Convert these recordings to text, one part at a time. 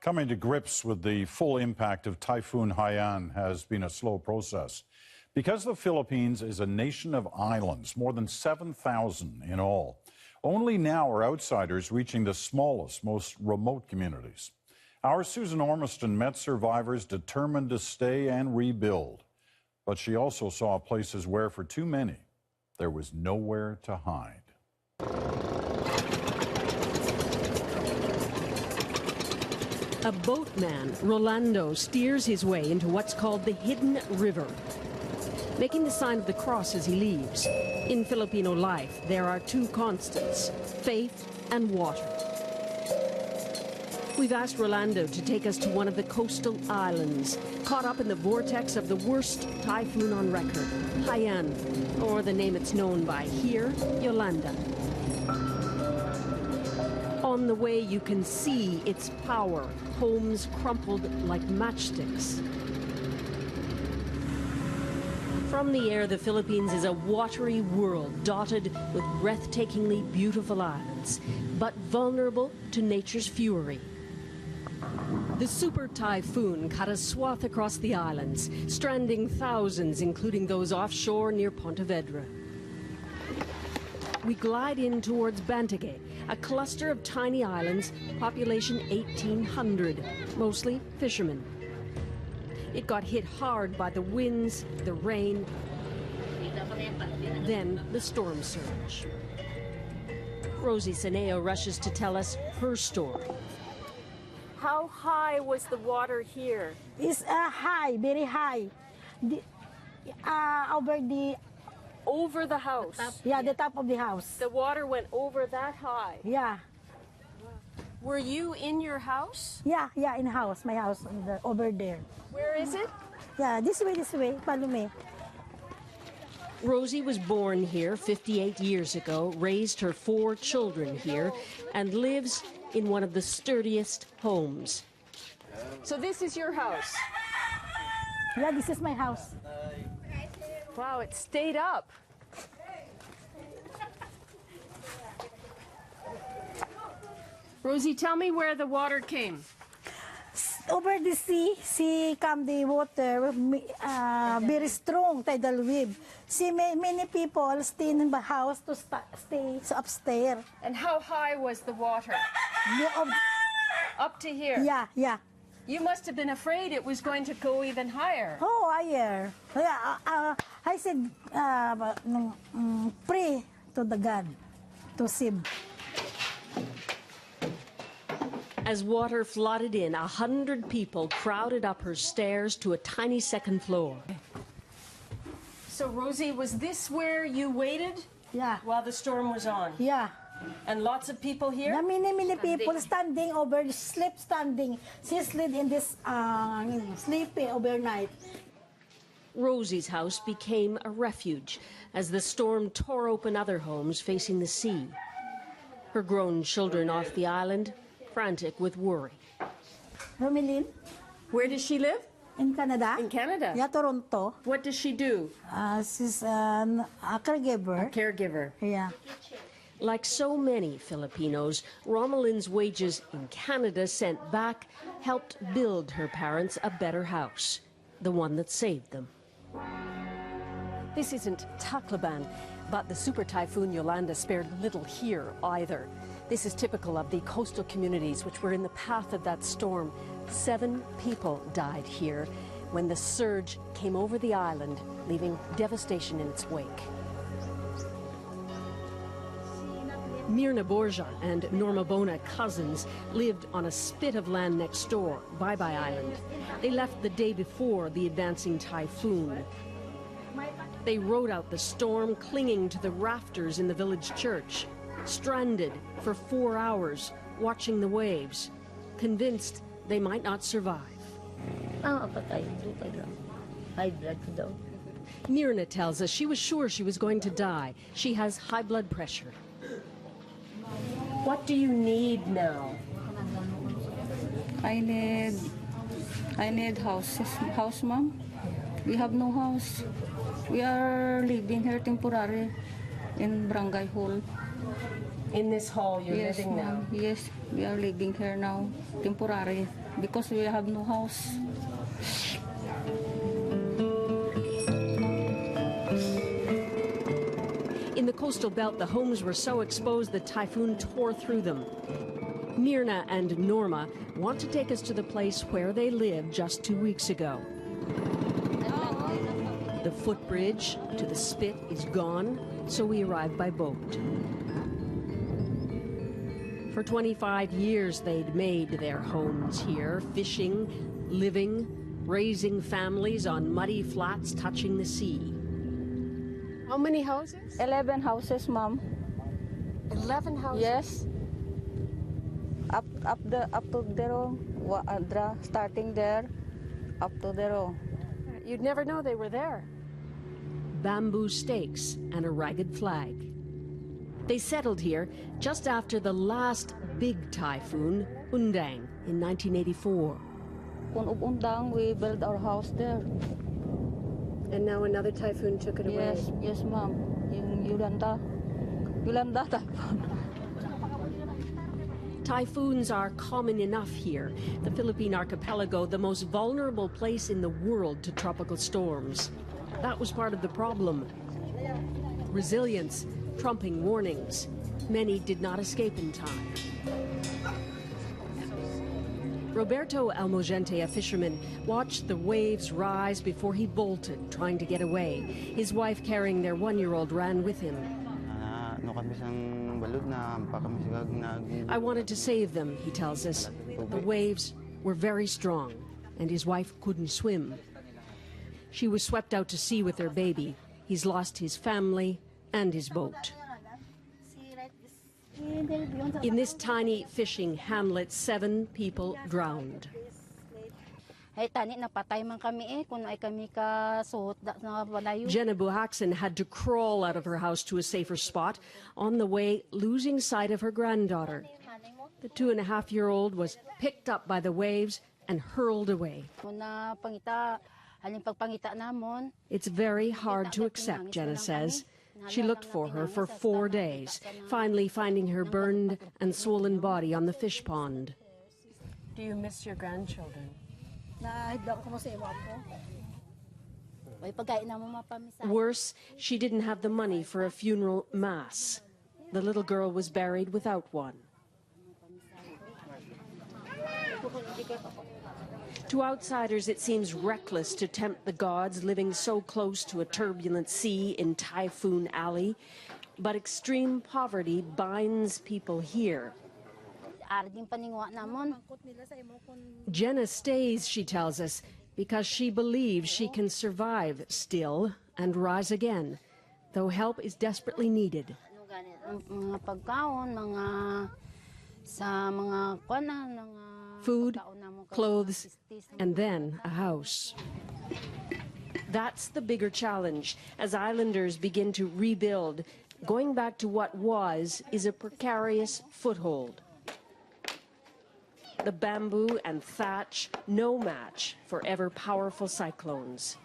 Coming to grips with the full impact of Typhoon Haiyan has been a slow process. Because the Philippines is a nation of islands, more than 7,000 in all, only now are outsiders reaching the smallest, most remote communities. Our Susan Ormiston met survivors determined to stay and rebuild. But she also saw places where, for too many, there was nowhere to hide. A boatman, Rolando, steers his way into what's called the Hidden River, making the sign of the cross as he leaves. In Filipino life, there are two constants, faith and water. We've asked Rolando to take us to one of the coastal islands, caught up in the vortex of the worst typhoon on record, Haiyan, or the name it's known by here, Yolanda. On the way, you can see its power, homes crumpled like matchsticks. From the air, the Philippines is a watery world dotted with breathtakingly beautiful islands, but vulnerable to nature's fury. The super typhoon cut a swath across the islands, stranding thousands, including those offshore near Pontevedra. We glide in towards Bantague, a cluster of tiny islands, population 1,800, mostly fishermen. It got hit hard by the winds, the rain, then the storm surge. Rosie Seneo rushes to tell us her story. How high was the water here? It's high, very high. Over the house? Yeah, the top of the house. The water went over that high? Yeah. Were you in your house? Yeah, in house, my house, over there. Where is it? Yeah, this way, follow me. Rosie was born here 58 years ago, raised her 4 children here, and lives in one of the sturdiest homes. So this is your house? Yeah, this is my house. Wow, it stayed up. Rosie, tell me where the water came. Over the sea come the water, very strong tidal wave. See, many people stay in the house to stay upstairs. And how high was the water? Up to here? Yeah. You must have been afraid it was going to go even higher. Oh, higher. Yeah, I said, pray to the God to save. As water flooded in, 100 people crowded up her stairs to a tiny second floor. So, Rosie, was this where you waited? Yeah. While the storm was on? Yeah. And lots of people here? Yeah, many people standing over, sleep standing. She slept in this, sleeping overnight. Rosie's house became a refuge as the storm tore open other homes facing the sea. Her grown children off the island, frantic with worry. Romeline. Where does she live? In Canada. In Canada? Yeah, Toronto. What does she do? She's a caregiver. A caregiver. Yeah. Like so many Filipinos, Romelin's wages in Canada sent back helped build her parents a better house, the one that saved them. This isn't Tacloban, but the super typhoon Yolanda spared little here either. This is typical of the coastal communities which were in the path of that storm. 7 people died here when the surge came over the island, leaving devastation in its wake. Mirna Borja and Norma Bona, cousins, lived on a spit of land next door, Bye Bye Island. They left the day before the advancing typhoon. They rode out the storm, clinging to the rafters in the village church, stranded for 4 hours, watching the waves, convinced they might not survive. Mirna tells us she was sure she was going to die. She has high blood pressure. What do you need now? I need house, ma'am. We have no house. We are living here temporary in Barangay Hall. In this hall you're Yes, living now? ma'am. Yes, we are living here now, temporary, because we have no house. In the coastal belt, the homes were so exposed the typhoon tore through them. Mirna and Norma want to take us to the place where they lived just 2 weeks ago. The footbridge to the spit is gone, so we arrived by boat. For 25 years, they'd made their homes here, fishing, living, raising families on muddy flats touching the sea. How many houses? 11 houses, ma'am. 11 houses? Yes. Up to there, starting there, up to there. You'd never know they were there. Bamboo stakes and a ragged flag. They settled here just after the last big typhoon, Undang, in 1984. When Undang, we built our house there. And now another typhoon took it away. Yes, ma'am. Yung Yolanda typhoon. Typhoons are common enough here. The Philippine archipelago, the most vulnerable place in the world to tropical storms. That was part of the problem. Resilience, trumping warnings. Many did not escape in time. Roberto Almogente, a fisherman, watched the waves rise before he bolted, trying to get away. His wife, carrying their 1-year-old, ran with him. I wanted to save them, he tells us. The waves were very strong, and his wife couldn't swim. She was swept out to sea with their baby. He's lost his family and his boat. In this tiny fishing hamlet, 7 people drowned. Jenna Buhaxen had to crawl out of her house to a safer spot, on the way losing sight of her granddaughter. The 2.5-year-old was picked up by the waves and hurled away. It's very hard to accept, Jenna says. She looked for her for 4 days, finally finding her burned and swollen body on the fish pond. Do you miss your grandchildren? Worse, she didn't have the money for a funeral mass. The little girl was buried without one. To outsiders, it seems reckless to tempt the gods living so close to a turbulent sea in Typhoon Alley. But extreme poverty binds people here. Jenna stays, she tells us, because she believes she can survive still and rise again, though help is desperately needed. Food, clothes, and then a house. That's the bigger challenge. As islanders begin to rebuild, going back to what was is a precarious foothold. The bamboo and thatch, no match for ever-powerful cyclones.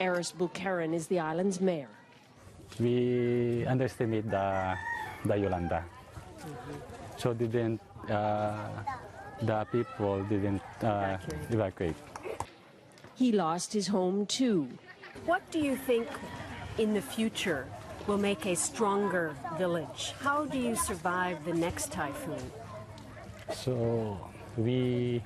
Eris Buchanan is the island's mayor. We underestimate the Yolanda. So the people didn't evacuate. He lost his home too. What do you think in the future will make a stronger village? How do you survive the next typhoon? So we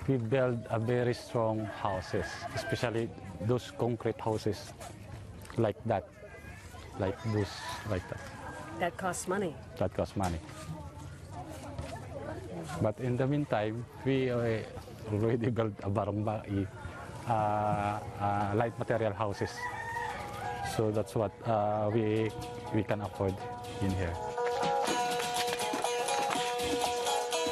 build a very strong houses, especially those concrete houses like that, like that. That costs money. That costs money. But in the meantime, we already built a barangay, light material houses. So that's what we can afford in here.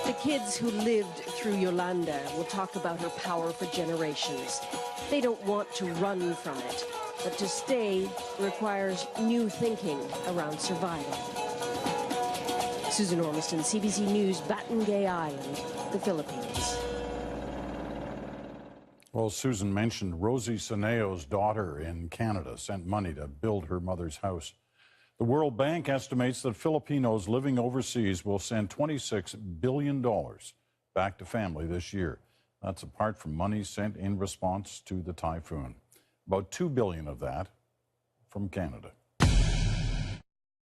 The kids who lived through Yolanda will talk about her power for generations. They don't want to run from it, but to stay requires new thinking around survival. Susan Ormiston, CBC News, Batangay Island, the Philippines. Well, Susan mentioned Rosie Saneo's daughter in Canada sent money to build her mother's house. The World Bank estimates that Filipinos living overseas will send $26 billion back to family this year. That's apart from money sent in response to the typhoon. About $2 billion of that from Canada.